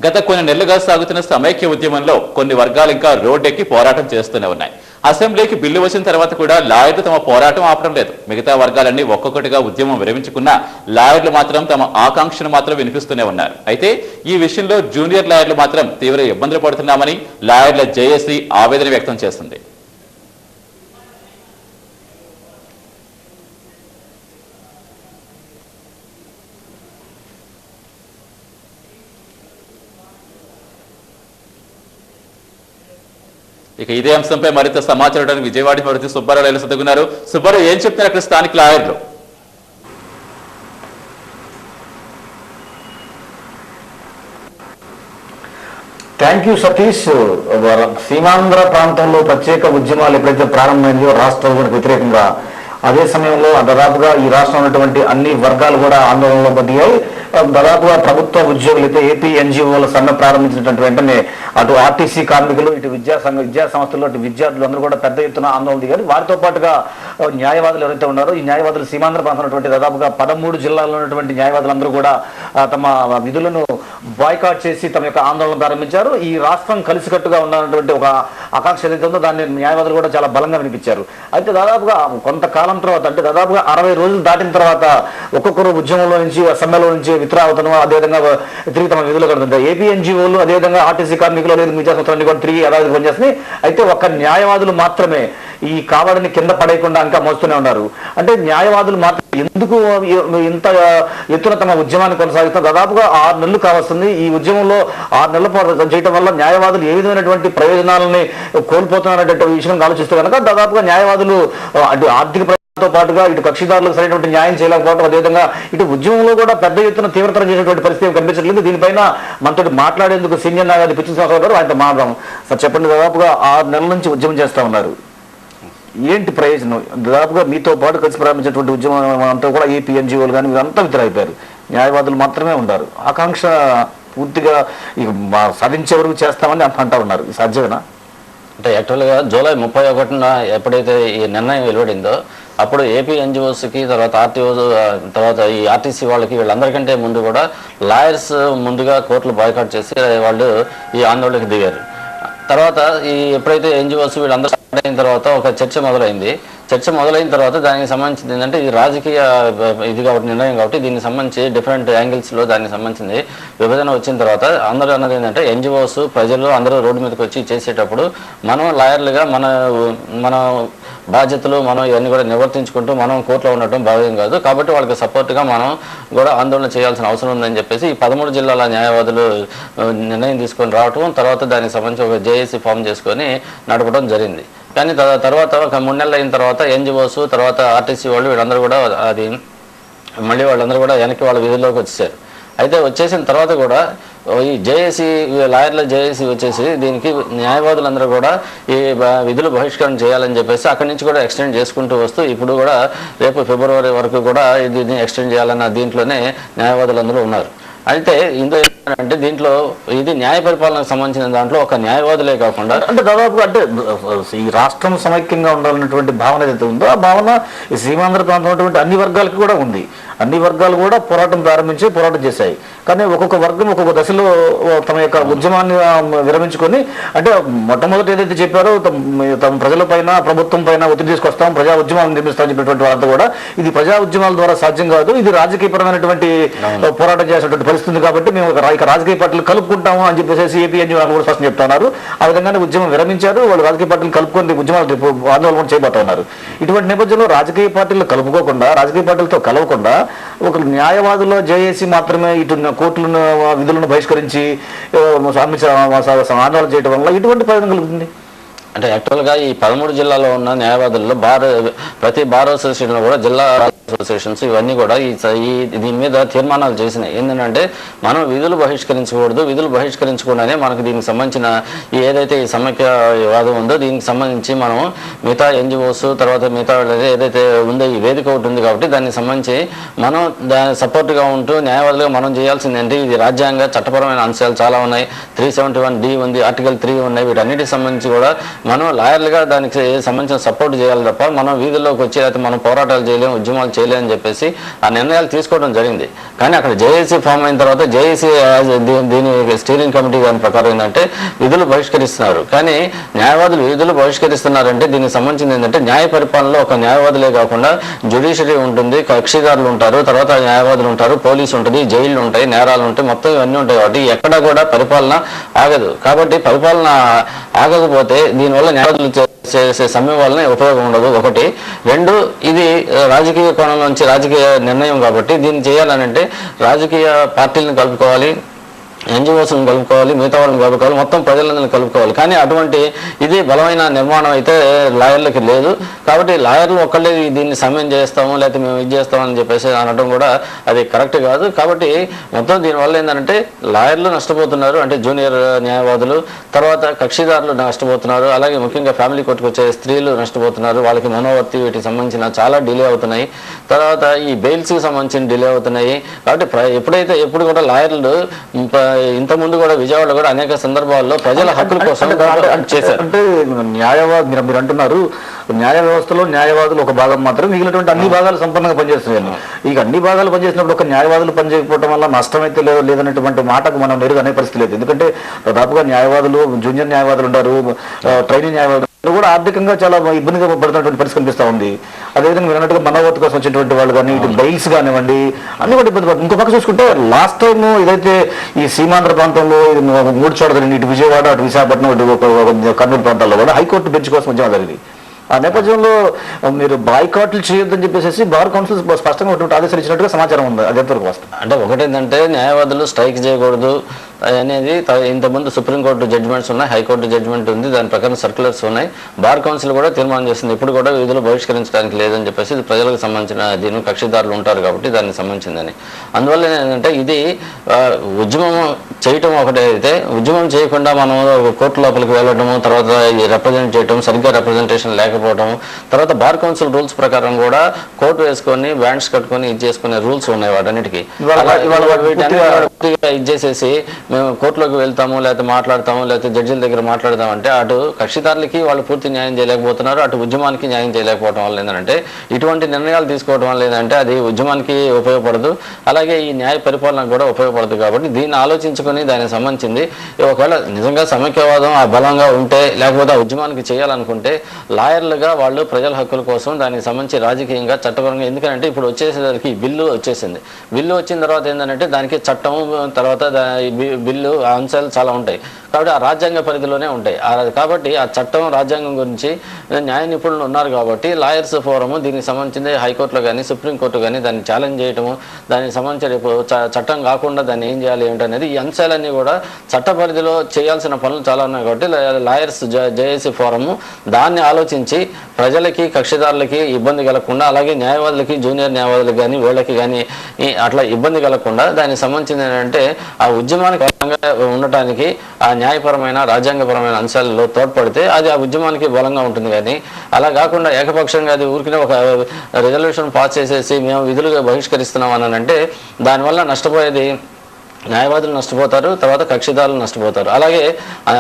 గత కొన్ని నెలలుగా సాగుతున్న సమైక్య ఉద్యమంలో కొన్ని వర్గాలు ఇంకా రోడ్డెక్కి పోరాటం చేస్తూనే ఉన్నాయి. అసెంబ్లీకి బిల్లు వచ్చిన తర్వాత కూడా లాయర్లు తమ పోరాటం ఆపడం లేదు. మిగతా వర్గాలన్నీ ఒక్కొక్కటిగా ఉద్యమం విరమించుకున్నా లాయర్లు మాత్రం తమ ఆకాంక్షను మాత్రం వినిపిస్తూనే ఉన్నారు. అయితే ఈ విషయంలో జూనియర్ లాయర్లు మాత్రం తీవ్ర ఇబ్బందులు పడుతున్నామని లాయర్ల జేఏసీ ఆవేదన వ్యక్తం చేస్తుంది. ఇక ఇదే అంశంపై మరింత సమాచారం విజయవాడ మరింత సుబ్బారావు సదుగున్నారు. సుబ్బారావు, ఏం చెప్తున్నారు అక్కడ స్థానిక లాయర్లు? Thank you Satish. సీమాంధ్ర ప్రాంతంలో ప్రత్యేక ఉద్యమాలు ఎప్పుడైతే ప్రారంభమైందో రాష్ట్రాలకు వ్యతిరేకంగా, అదే సమయంలో దాదాపుగా ఈ రాష్ట్రంలో ఉన్నటువంటి అన్ని వర్గాలు కూడా ఆందోళనలో దిగాయి. దాదాపుగా ప్రభుత్వ ఉద్యోగులు అయితే ఏపీ ఎన్జిఓల సమ్మె ప్రారంభించినటువంటి వెంటనే అటు ఆర్టీసీ కార్మికులు, ఇటు విద్యా సంస్థలు, అటు విద్యార్థులు అందరూ కూడా పెద్ద ఎత్తున ఆందోళన దిగారు. వారితో పాటుగా న్యాయవాదులు ఎవరైతే ఉన్నారో ఈ న్యాయవాదులు సీమాంధ్ర ప్రాంతం ఉన్నటువంటి దాదాపుగా 13 జిల్లాల్లో ఉన్నటువంటి న్యాయవాదులందరూ కూడా తమ విధులను బాయ్కాట్ చేసి తమ యొక్క ఆందోళన ప్రారంభించారు. ఈ రాష్ట్రం కలిసికట్టుగా ఉన్నటువంటి ఒక ఆకాంక్ష ఏదైతే ఉందో దాన్ని న్యాయవాదులు కూడా చాలా బలంగా వినిపించారు. అయితే దాదాపుగా కొంతకాలం తర్వాత, అంటే దాదాపుగా 60 రోజులు దాటిన తర్వాత ఒక్కొక్కరు ఉద్యమంలో నుంచి, సమ్మెలో నుంచి విత్రావతను, అదేవిధంగా తిరిగి తమ విధులు కడుతుంటారు. ఏపీ ఎన్జిఓలు, అదేవిధంగా ఆర్టీసీ కార్మికులు, లేదా మిగతా సంస్థలన్నీ కూడా తిరిగి అలా పనిచేస్తున్నాయి. అయితే ఒక్క న్యాయవాదులు మాత్రమే ఈ కావడిని కింద పడేయకుండా ఇంకా మోస్తూనే ఉన్నారు. అంటే న్యాయవాదులు మాత్రం ఎందుకు ఇంత ఎత్తున తమ ఉద్యమాన్ని కొనసాగిస్తున్నారు? దాదాపుగా 6 నెలలు కావస్తుంది. ఈ ఉద్యమంలో 6 నెలల పోరాటం చేయడం వల్ల న్యాయవాదులు ఏ విధమైనటువంటి ప్రయోజనాలని కోల్పోతున్నారనేటువంటి విషయం ఆలోచిస్తే కనుక దాదాపుగా న్యాయవాదులు అటు ఆర్థిక తో పాటుగా ఇటు కక్షిదారులకు సరైనటువంటి న్యాయం చేయలేకపోవడం, అదేవిధంగా ఇటు ఉద్యమంలో కూడా పెద్ద ఎత్తున తీవ్రతరం చేసేటువంటి పరిస్థితి కనిపించట్లేదు. దీనిపైన మనతో మాట్లాడేందుకు సీనియర్ న్యాయవాది పిచ్చి శ్రీనివాసరావు గారు, ఆయనతో మాట్లాడదాం. సార్ చెప్పండి, దాదాపుగా 6 నెలల నుంచి ఉద్యమం చేస్తా ఉన్నారు, ఏంటి ప్రయోజనం? దాదాపుగా మీతో పాటు కలిసి ప్రారంభించినటువంటి ఉద్యమం అంతా కూడా ఏపీ ఎన్జిఓలు కానీ మీరంతా వితరైపోయారు, న్యాయవాదులు మాత్రమే ఉన్నారు. ఆకాంక్ష పూర్తిగా సాధించే వరకు చేస్తామని అంటా ఉన్నారు, సాధ్యమేనా? అంటే యాక్చువల్గా జూలై 31న ఎప్పుడైతే ఈ నిర్ణయం వెలువడిందో అప్పుడు ఏపీ ఎన్జిఓస్కి, తర్వాత ఆర్టీఓ, తర్వాత ఈ ఆర్టీసీ వాళ్ళకి, వీళ్ళందరికంటే ముందు కూడా లాయర్స్ ముందుగా కోర్టులు బాయ్కాట్ చేసి వాళ్ళు ఈ ఆందోళనకు దిగారు. తర్వాత ఈ ఎప్పుడైతే ఎన్జిఓస్ వీళ్ళందరూ స్టార్ట్ అయిన తర్వాత ఒక చర్చ మొదలైంది. చర్చ మొదలైన తర్వాత దానికి సంబంధించింది ఏంటంటే ఇది రాజకీయ ఇది కాబట్టి, నిర్ణయం కాబట్టి దీనికి సంబంధించి డిఫరెంట్ యాంగిల్స్లో దానికి సంబంధించింది విభజన వచ్చిన తర్వాత అందరూ అన్నది ఏంటంటే ఎన్జిఓస్, ప్రజలు అందరూ రోడ్డు మీదకి వచ్చి చేసేటప్పుడు మనం లాయర్లుగా మన బాధ్యతలు మనం ఇవన్నీ కూడా నిర్వర్తించుకుంటూ మనం కోర్టులో ఉండటం భావ్యం కాదు, కాబట్టి వాళ్ళకి సపోర్ట్గా మనం కూడా ఆందోళన చేయాల్సిన అవసరం ఉందని చెప్పేసి ఈ 13 జిల్లాల న్యాయవాదులు నిర్ణయం తీసుకొని రావటం, తర్వాత దానికి సంబంధించి ఒక జేఏసీ ఫామ్ చేసుకొని నడపడం జరిగింది. కానీ తర్వాత ఒక 3 నెలలు అయిన తర్వాత ఎన్జిఓస్, తర్వాత ఆర్టీసీ వాళ్ళు వీళ్ళందరూ కూడా మళ్ళీ వాళ్ళందరూ కూడా వెనక్కి వాళ్ళ విధుల్లోకి వచ్చేసారు. అయితే వచ్చేసిన తర్వాత కూడా ఈ జేఏసీ, లాయర్ల జేఏసీ వచ్చేసి దీనికి న్యాయవాదులందరూ కూడా ఈ విధులు బహిష్కరణ చేయాలని చెప్పేసి అక్కడి నుంచి కూడా ఎక్స్టెండ్ చేసుకుంటూ వస్తూ ఇప్పుడు కూడా రేపు ఫిబ్రవరి వరకు కూడా దీన్ని ఎక్స్టెండ్ చేయాలన్న దీంట్లోనే న్యాయవాదులందరూ ఉన్నారు. అయితే ఇందులో ఏంటంటే దీంట్లో ఇది న్యాయ పరిపాలనకు సంబంధించిన దాంట్లో ఒక న్యాయవాదులే కాకుండా అంటే దాదాపుగా అంటే ఈ రాష్ట్రం సమైక్యంగా ఉండాలన్నటువంటి భావన ఏదైతే ఉందో ఆ భావన ఈ సీమాంధ్ర ప్రాంతం ఉన్నటువంటి అన్ని వర్గాలకు కూడా ఉంది. అన్ని వర్గాలు కూడా పోరాటం చేశాయి. కానీ ఒక్కొక్క వర్గం ఒక్కొక్క దశలో తమ యొక్క ఉద్యమాన్ని విరమించుకొని, అంటే మొట్టమొదటి ఏదైతే చెప్పారో తమ ప్రజల పైన, ప్రభుత్వం పైన ఒత్తిడి తీసుకొస్తాం, ప్రజా ఉద్యమాలను నిర్మిస్తామని చెప్పినటువంటి వాళ్ళంతా కూడా ఇది ప్రజా ఉద్యమాల ద్వారా సాధ్యం కాదు, ఇది రాజకీయపరమైనటువంటి పోరాటం చేసినటువంటి పరిస్థితి కాబట్టి మేము ఇక రాజకీయ పార్టీలు కలుపుకుంటాము అని చెప్పేసి ఏపీ ఎన్జిఓ కూడా స్పష్టం చెప్తున్నారు. ఆ విధంగానే ఉద్యమం విరమించారు. వాళ్ళు రాజకీయ పార్టీలు కలుపుకొని ఉద్యమాలు ఆందోళన చేయబోతున్నారు. ఇటువంటి నేపథ్యంలో రాజకీయ పార్టీలు కలుపుకోకుండా, రాజకీయ పార్టీలతో కలవకుండా ఒక న్యాయవాదుల్లో జేఏసీ మాత్రమే ఇటు కోర్టులను విధులను బహిష్కరించి ఆందోళన చేయడం వల్ల ఇటువంటి ప్రయోజనం కలుగుతుంది. అంటే యాక్చువల్గా ఈ 13 జిల్లాలో ఉన్న న్యాయవాదుల్లో ప్రతి బార్ అసోసియేషన్లో కూడా జిల్లా అసోసియేషన్స్ ఇవన్నీ కూడా దీని మీద తీర్మానాలు చేసినాయి. ఏంటంటే మనం విధులు బహిష్కరించకూడదు, విధులు బహిష్కరించకుండానే మనకు దీనికి సంబంధించిన ఏదైతే ఈ సమైక్యవాదం ఉందో దీనికి సంబంధించి మనం మిగతా ఎన్జిఓస్, తర్వాత మిగతా ఏదైతే ఉందో ఈ వేదిక ఒకటి ఉంది కాబట్టి దానికి సంబంధించి మనం దాని సపోర్ట్గా ఉంటూ న్యాయవాదులుగా మనం చేయాల్సింది ఏంటి, ఇది రాజ్యాంగ చట్టపరమైన అంశాలు చాలా ఉన్నాయి, 371D ఉంది, ఆర్టికల్ 3 ఉన్నాయి, వీటన్నిటికి సంబంధించి కూడా మనం లాయర్లుగా దానికి సంబంధించిన సపోర్ట్ చేయాలి తప్ప మనం వీధుల్లోకి వచ్చి అయితే మనం పోరాటాలు చేయలేము, ఉద్యమాలు చేయలేదని చెప్పేసి ఆ నిర్ణయాలు తీసుకోవడం జరిగింది. కానీ అక్కడ జేఏసీ ఫామ్ అయిన తర్వాత జేఏసీ దీని స్టీరింగ్ కమిటీ దాని ప్రకారం ఏంటంటే విధులు బహిష్కరిస్తున్నారు. కానీ న్యాయవాదులు విధులు బహిష్కరిస్తున్నారంటే దీనికి సంబంధించింది ఏంటంటే న్యాయ పరిపాలనలో ఒక న్యాయవాదులే కాకుండా జ్యుడిషియరీ ఉంటుంది, కక్షిదారులు ఉంటారు, తర్వాత న్యాయవాదులు ఉంటారు, పోలీసు ఉంటుంది, జైళ్లు ఉంటాయి, నేరాలు ఉంటాయి, మొత్తం ఇవన్నీ ఉంటాయి. కాబట్టి ఎక్కడ కూడా పరిపాలన ఆగదు. కాబట్టి పరిపాలన ఆగకపోతే దీనివల్ల న్యాయవాదులు చేసే సమ్మె వల్లనే ఉపయోగం ఉండదు. ఒకటి. రెండు, ఇది రాజకీయ కోణం నుంచి రాజకీయ నిర్ణయం కాబట్టి దీన్ని చేయాలనంటే రాజకీయ పార్టీలను కలుపుకోవాలి, ఎన్జిఓస్లను కలుపుకోవాలి, మిగతా వాళ్ళని కలుపుకోవాలి, మొత్తం ప్రజలందరినీ కలుపుకోవాలి. కానీ అటువంటి ఇది బలమైన నిర్మాణం అయితే లాయర్లకి లేదు. కాబట్టి లాయర్లు ఒక్కళ్ళే దీన్ని సమ్మెం చేస్తాము లేకపోతే మేము ఇది చేస్తామని చెప్పేసి అనడం కూడా అది కరెక్ట్ కాదు. కాబట్టి మొత్తం దీనివల్ల ఏంటంటే లాయర్లు నష్టపోతున్నారు, అంటే జూనియర్ న్యాయవాదులు, తర్వాత కక్షిదారులు నష్టపోతున్నారు, అలాగే ముఖ్యంగా ఫ్యామిలీ కోర్టుకు వచ్చే స్త్రీలు నష్టపోతున్నారు. వాళ్ళకి మనోవర్తి వీటికి సంబంధించిన చాలా డిలే అవుతున్నాయి. తర్వాత ఈ బెయిల్స్కి సంబంధించిన డిలే అవుతున్నాయి. కాబట్టి ఎప్పుడు కూడా లాయర్లు ఇంతకుముందు కూడా విజయవాడలో కూడా అనేక సందర్భాల్లో ప్రజల హక్కుల కోసం చేశారు. అంటే న్యాయవాదు మీరు అంటున్నారు, న్యాయ వ్యవస్థలో న్యాయవాదులు ఒక భాగం మాత్రం, మిగిలినటువంటి అన్ని భాగాలు సంపూర్ణంగా పనిచేస్తున్నాయి. ఇక అన్ని భాగాలు పనిచేసినప్పుడు ఒక న్యాయవాదులు పనిచేయకపోవడం వల్ల నష్టం అయితే లేదనేటువంటి మాటకు మనం నేరుగా అనే పరిస్థితి లేదు. ఎందుకంటే దాదాపుగా న్యాయవాదులు, జూనియర్ న్యాయవాదులు ఉన్నారు, ట్రైనింగ్ న్యాయవాదులు కూడా ఆర్థికంగా చాలా ఇబ్బందిగా పడుతున్నటువంటి పరిస్థితి కనిపిస్తూ ఉంది. అదేవిధంగా మీరు అన్నట్టుగా మనోవత్ కోసం వచ్చేటువంటి వాళ్ళు కానీ, ఇటు బెయిల్స్ కానివ్వండి, అన్ని కూడా ఇబ్బంది పడుతుంది. ఇంకో పక్క చూసుకుంటే లాస్ట్ టైం ఏదైతే ఈ సీమాంధ్ర ప్రాంతంలో 3 చోట్ల జరిగింది, ఇటు విజయవాడ, అటు విశాఖపట్నం, ఇటు కర్నూలు ప్రాంతాల్లో కూడా హైకోర్టు బెంచ్ కోసం ఉద్యమం జరిగింది. ఆ నేపథ్యంలో మీరు బాయ్కాట్లు చేయొద్దని చెప్పేసి బార్ కౌన్సిల్ స్పష్టంగా ఆదేశాలు ఇచ్చినట్టుగా సమాచారం ఉంది. అది ఎంతవరకు వస్తుంది? అంటే ఒకటేంటంటే న్యాయవాదులు స్ట్రైక్ చేయకూడదు అనేది ఇంతకుముందు సుప్రీంకోర్టు జడ్జిమెంట్స్ ఉన్నాయి, హైకోర్టు జడ్జిమెంట్ ఉంది, దాని ప్రకారం సర్క్యులర్స్ ఉన్నాయి. బార్ కౌన్సిల్ కూడా తీర్మానం చేస్తుంది ఇప్పుడు కూడా విధులు బహిష్కరించడానికి లేదని చెప్పేసి. ఇది ప్రజలకు సంబంధించిన దీని కక్షిదారులు ఉంటారు కాబట్టి దానికి సంబంధించిందని. అందువల్ల ఏంటంటే ఇది ఉద్యమం చేయటం ఒకటే అయితే, ఉద్యమం చేయకుండా మనం కోర్టు లోపలికి వెళ్ళడము, తర్వాత రిప్రజెంట్ చేయటం, సరిగ్గా రిప్రజెంటేషన్ లేకపోవడం, తర్వాత బార్ కౌన్సిల్ రూల్స్ ప్రకారం కూడా కోర్టు వేసుకొని బ్యాండ్స్ కట్టుకొని ఇది చేసుకునే రూల్స్ ఉన్నాయి వాటన్నిటికీ. ఇది చేసేసి మేము కోర్టులోకి వెళ్తాము, లేకపోతే మాట్లాడతాము, లేకపోతే జడ్జిల దగ్గర మాట్లాడతామంటే అటు కక్షిదారులకి వాళ్ళు పూర్తి న్యాయం చేయలేకపోతున్నారు, అటు ఉద్యమానికి న్యాయం చేయలేకపోవడం వల్ల ఏంటంటే ఇటువంటి నిర్ణయాలు తీసుకోవడం వల్ల ఏంటంటే అది ఉద్యమానికి ఉపయోగపడదు, అలాగే ఈ న్యాయ పరిపాలనకు కూడా ఉపయోగపడదు. కాబట్టి దీన్ని ఆలోచించుకొని దానికి సంబంధించింది ఒకవేళ నిజంగా సమైక్యవాదం ఆ బలంగా ఉంటే, లేకపోతే ఆ ఉద్యమానికి చేయాలనుకుంటే లాయర్లుగా వాళ్ళు ప్రజల హక్కుల కోసం దానికి సంబంధించి రాజకీయంగా చట్టపరంగా, ఎందుకంటే ఇప్పుడు వచ్చేసరికి బిల్లు వచ్చేసింది. బిల్లు వచ్చిన తర్వాత ఏంటంటే దానికి చట్టం, తర్వాత బిల్లు అంశాలు చాలా ఉంటాయి. కాబట్టి ఆ రాజ్యాంగ పరిధిలోనే ఉంటాయి. కాబట్టి ఆ చట్టం, రాజ్యాంగం గురించి న్యాయ నిపుణులు ఉన్నారు కాబట్టి లాయర్స్ ఫోరము దీనికి సంబంధించింది హైకోర్టులో కానీ సుప్రీంకోర్టు కానీ దాన్ని ఛాలెంజ్ చేయటము, దానికి సంబంధించిన చట్టం కాకుండా దాన్ని ఏం చేయాలి ఏంటనేది ఈ అంశాలన్నీ కూడా చట్ట పరిధిలో చేయాల్సిన పనులు చాలా ఉన్నాయి. కాబట్టి లాయర్స్ జేఏసీ ఫోరము దాన్ని ఆలోచించి ప్రజలకి, కక్షిదారులకి ఇబ్బంది కలగకుండా, అలాగే న్యాయవాదులకి, జూనియర్ న్యాయవాదులకు కానీ వీళ్ళకి కానీ అట్లా ఇబ్బంది కలగకుండా దానికి సంబంధించింది ఏంటంటే ఆ ఉద్యమానికి ఉండటానికి ఆ న్యాయపరమైన, రాజ్యాంగపరమైన అంశాలలో తోడ్పడితే అది ఆ ఉద్యమానికి బలంగా ఉంటుంది. కానీ అలా కాకుండా ఏకపక్షంగా అది ఊరికినే ఒక రిజల్యూషన్ పాస్ చేసేసి మేము విధులుగా బహిష్కరిస్తున్నాం అని అంటే దానివల్ల నష్టపోయేది న్యాయవాదులు నష్టపోతారు, తర్వాత కక్షిదారులు నష్టపోతారు. అలాగే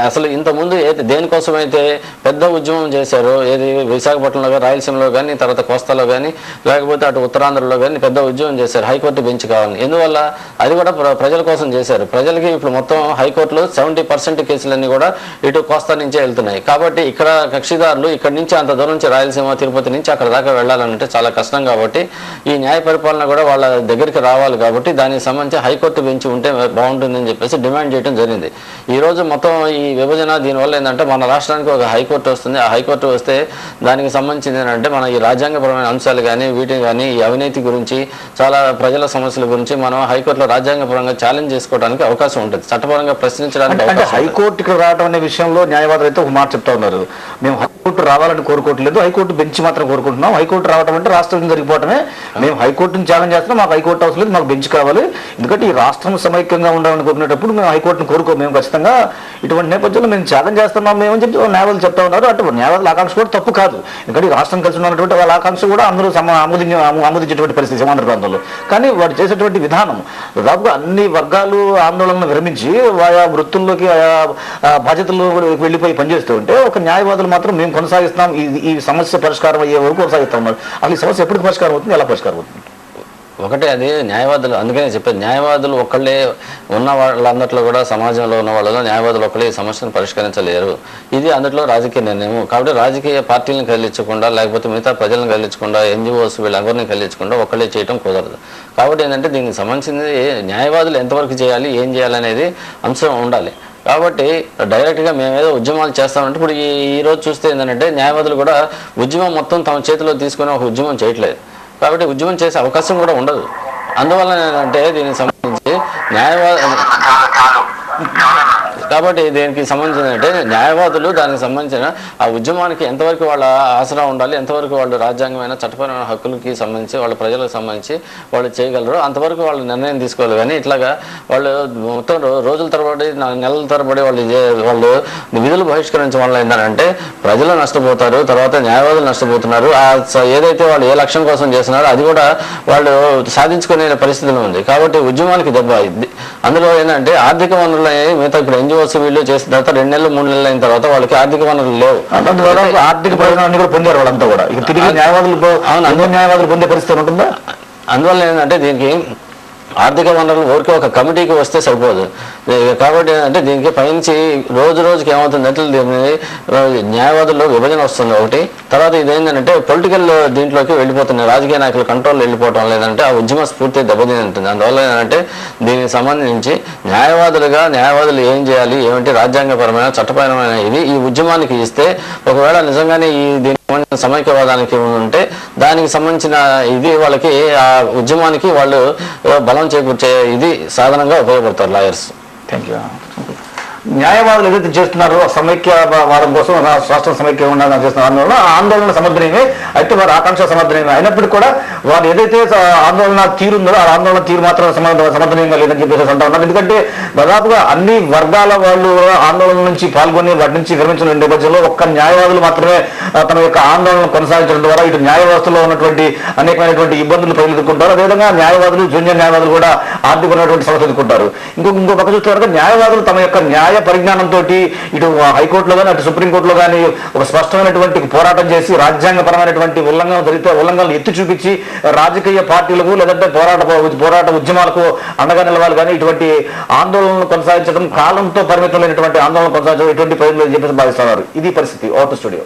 అసలు ఇంతకుముందు దేనికోసమైతే పెద్ద ఉద్యమం చేశారో, ఏది విశాఖపట్నంలో కానీ, రాయలసీమలో కానీ, తర్వాత కోస్తాలో కానీ, లేకపోతే అటు ఉత్తరాంధ్రలో కానీ పెద్ద ఉద్యమం చేశారు హైకోర్టు బెంచ్ కావాలని. ఎందువల్ల అది కూడా ప్రజల కోసం చేశారు. ప్రజలకి ఇప్పుడు మొత్తం హైకోర్టులో 70% కేసులన్నీ కూడా ఇటు కోస్తా నుంచే వెళ్తున్నాయి. కాబట్టి ఇక్కడ కక్షిదారులు ఇక్కడి నుంచి అంత దూరం నుంచి రాయలసీమ, తిరుపతి నుంచి అక్కడ దాకా వెళ్ళాలంటే చాలా కష్టం. కాబట్టి ఈ న్యాయ పరిపాలన కూడా వాళ్ళ దగ్గరికి రావాలి. కాబట్టి దానికి సంబంధించి హైకోర్టు బెంచ్ ఉంటే బాగుంటుందని చెప్పేసి డిమాండ్ చేయడం జరిగింది. ఈ రోజు మొత్తం ఈ విభజన దీనివల్ల ఏంటంటే మన రాష్ట్రానికి ఒక హైకోర్టు వస్తుంది. ఆ హైకోర్టు వస్తే దానికి సంబంధించింది ఏంటంటే మన ఈ రాజ్యాంగపరమైన అంశాలు కానీ, వీటిని కానీ, ఈ అవినీతి గురించి, చాలా ప్రజల సమస్యల గురించి మనం హైకోర్టులో రాజ్యాంగపరంగా ఛాలెంజ్ చేసుకోవడానికి అవకాశం ఉంటుంది, చట్టపరంగా ప్రశ్నించడానికి. హైకోర్టుకి రావడం అనే విషయంలో న్యాయవాదులు అయితే ఒక మాట చెప్తా ఉన్నారు, మేము హైకోర్టు రావాలని కోరుకోవట్లేదు, హైకోర్టు బెంచ్ మాత్రం కోరుకుంటున్నాం. హైకోర్టు రావడం అంటే రాష్ట్రం జరిగిపోవటమే, మేము హైకోర్టుని ఛాలెంజ్ చేస్తున్నాం, మాకు హైకోర్టు అవసరం లేదు, మాకు బెంచ్ కావాలి. ఎందుకంటే ఈ రాష్ట్రం సమైక్యంగా ఉండాలని కోరుకునేటప్పుడు మేము హైకోర్టును మేము ఖచ్చితంగా ఇటువంటి నేపథ్యంలో మేము త్యాగం చేస్తున్నాం మేమని చెప్పి న్యాయవాదులు చెప్తా ఉన్నారు. అటు న్యాయవాదుల ఆకాంక్ష కూడా తప్పు కాదు, ఎందుకంటే రాష్ట్రం కలిసి ఉన్నటువంటి వాళ్ళ ఆకాంక్ష కూడా అందరూ ఆమోదించేటువంటి పరిస్థితి సమాంధ్ర ప్రాంతంలో. కానీ వాడు చేసేటువంటి విధానం దాదాపుగా అన్ని వర్గాలు ఆందోళనను విరమించి ఆయా వృత్తుల్లోకి ఆయా బాధ్యతల్లో వెళ్ళిపోయి పనిచేస్తూ ఉంటే ఒక న్యాయవాదులు మాత్రం మేము కొనసాగిస్తాం, ఈ సమస్య పరిష్కారం అయ్యే వరకు కొనసాగిస్తా ఉన్నారు. అసలు ఈ సమస్య ఎప్పుడు పరిష్కారం అవుతుంది, ఎలా పరిష్కారం అవుతుంది? ఒకటే అది న్యాయవాదులు, అందుకనే చెప్పేది న్యాయవాదులు ఒక్కళ్ళే ఉన్న వాళ్ళందరిలో కూడా సమాజంలో ఉన్న వాళ్ళలో న్యాయవాదులు ఒక్కళ్ళే ఈ సమస్యను పరిష్కరించలేరు. ఇది అందులో రాజకీయ నిర్ణయం. కాబట్టి రాజకీయ పార్టీలను కదిలించకుండా లేకపోతే మిగతా ప్రజలను కదిలించకుండా ఎన్జిఓస్ వీళ్ళెవరిని కదిలించకుండా ఒక్కళ్ళే చేయడం కుదరదు. కాబట్టి ఏంటంటే దీనికి సంబంధించింది న్యాయవాదులు ఎంతవరకు చేయాలి, ఏం చేయాలనేది అంశం ఉండాలి. కాబట్టి డైరెక్ట్గా మేమేదో ఉద్యమాలు చేస్తామంటే ఇప్పుడు ఈ రోజు చూస్తే ఏంటంటే న్యాయవాదులు కూడా ఉద్యమం మొత్తం తమ చేతిలో తీసుకుని ఒక ఉద్యమం చేయట్లేదు. కాబట్టి ఉద్యమం చేసే అవకాశం కూడా ఉండదు. అందువల్ల ఏంటంటే దీనికి సంబంధించి కాబట్టి దీనికి సంబంధించిన అంటే న్యాయవాదులు దానికి సంబంధించిన ఆ ఉద్యమానికి ఎంతవరకు వాళ్ళ ఆసరా ఉండాలి, ఎంతవరకు వాళ్ళు రాజ్యాంగమైన చట్టపరమైన హక్కులకి సంబంధించి వాళ్ళ ప్రజలకు సంబంధించి వాళ్ళు చేయగలరు, అంతవరకు వాళ్ళు నిర్ణయం తీసుకోవాలి. కానీ ఇట్లాగా వాళ్ళు మొత్తం రోజుల తరబడి నెలల తరబడి వాళ్ళు విధులు బహిష్కరించడం వల్ల ఏంటంటే ప్రజలు నష్టపోతారు, తర్వాత న్యాయవాదులు నష్టపోతున్నారు. ఏదైతే వాళ్ళు ఏ లక్ష్యం కోసం చేస్తున్నారో అది కూడా వాళ్ళు సాధించుకునే పరిస్థితిలో ఉంది. కాబట్టి ఉద్యమానికి దెబ్బ అయింది. అందులో ఏంటంటే ఆర్థిక వనరులు అనేవి మిగతా ఇప్పుడు ఎన్జిఓస్ వీళ్ళు చేసిన తర్వాత 2 నెలలు 3 నెలలు అయిన తర్వాత వాళ్ళకి ఆర్థిక వనరులు లేవు. ఆర్థిక ప్రయోజనాన్ని కూడా పొందారు వాళ్ళంతా కూడా. ఇక తిరిగి న్యాయవాదులు పొందే పరిస్థితి ఉంటుందా? అందువల్ల ఏంటంటే దీనికి ఆర్థిక వనరులు ఊరికే ఒక కమిటీకి వస్తే సరిపోదు. కాబట్టి ఏంటంటే దీనికి పైనుంచి రోజు రోజుకి ఏమవుతుందంటే న్యాయవాదుల్లో విభజన వస్తుంది ఒకటి. తర్వాత ఇదేంటంటే పొలిటికల్ దీంట్లోకి వెళ్ళిపోతున్నాయి, రాజకీయ నాయకులు కంట్రోల్ వెళ్ళిపోవటం లేదంటే ఆ ఉద్యమ స్ఫూర్తి దెబ్బతింటుంది. అందువల్ల ఏంటంటే దీనికి సంబంధించి న్యాయవాదులు ఏం చేయాలి, ఏమంటే రాజ్యాంగపరమైన చట్టపరమైన ఇది ఈ ఉద్యమానికి ఇస్తే ఒకవేళ నిజంగానే దీనికి సంబంధించిన సమైక్యవాదానికి ఉంటే దానికి సంబంధించిన ఇది వాళ్ళకి ఆ ఉద్యమానికి వాళ్ళు బలం చేకూర్చే ఇది సాధనంగా ఉపయోగపడతారు లాయర్స్. Thank you. న్యాయవాదులు ఏదైతే చేస్తున్నారో సమైక్యవాదం కోసం రాష్ట్రం సమైక్య ఉండాలని చేస్తున్న ఆందోళన సమర్థనీయమే, అయితే వారి ఆకాంక్ష సమర్థనీయమే అయినప్పటికీ కూడా వారు ఏదైతే ఆందోళన తీరుందో ఆ ఆందోళన తీరు మాత్రం సమర్థనీయంగా లేదని చెప్పేసి అంటా ఉన్నారు. ఎందుకంటే దాదాపుగా అన్ని వర్గాల వాళ్ళు ఆందోళన నుంచి పాల్గొని వాటి నుంచి విరమించిన నేపథ్యంలో ఒక్క న్యాయవాదులు మాత్రమే తమ యొక్క ఆందోళన కొనసాగించడం ద్వారా ఇటు న్యాయ వ్యవస్థలో ఉన్నటువంటి అనేకమైనటువంటి ఇబ్బందులు ప్రజలు ఎదుర్కొంటారు. అదేవిధంగా న్యాయవాదులు జూనియర్ న్యాయవాదులు కూడా ఆర్థికమైనటువంటి సమస్యలు ఎదుర్కొంటారు. ఇంకో పక్క చూస్తే న్యాయవాదులు తమ యొక్క న్యాయ పరిజ్ఞానంతో ఇటు హైకోర్టులో కానీ అటు సుప్రీంకోర్టులో కానీ ఒక స్పష్టమైనటువంటి పోరాటం చేసి రాజ్యాంగపరమైనటువంటి ఉల్లంఘనలు ఎత్తి చూపించి రాజకీయ పార్టీలకు లేదంటే పోరాట ఉద్యమాలకు అండగా నిలవాలి. కానీ ఇటువంటి ఆందోళనలు కొనసాగించడం కాలంతో పరిమితమైనటువంటి ఆందోళన కొనసాగించడం ఎటువంటి ప్రయోజనం చెప్పేసి భావిస్తున్నారు. ఇది పరిస్థితి. Out studio.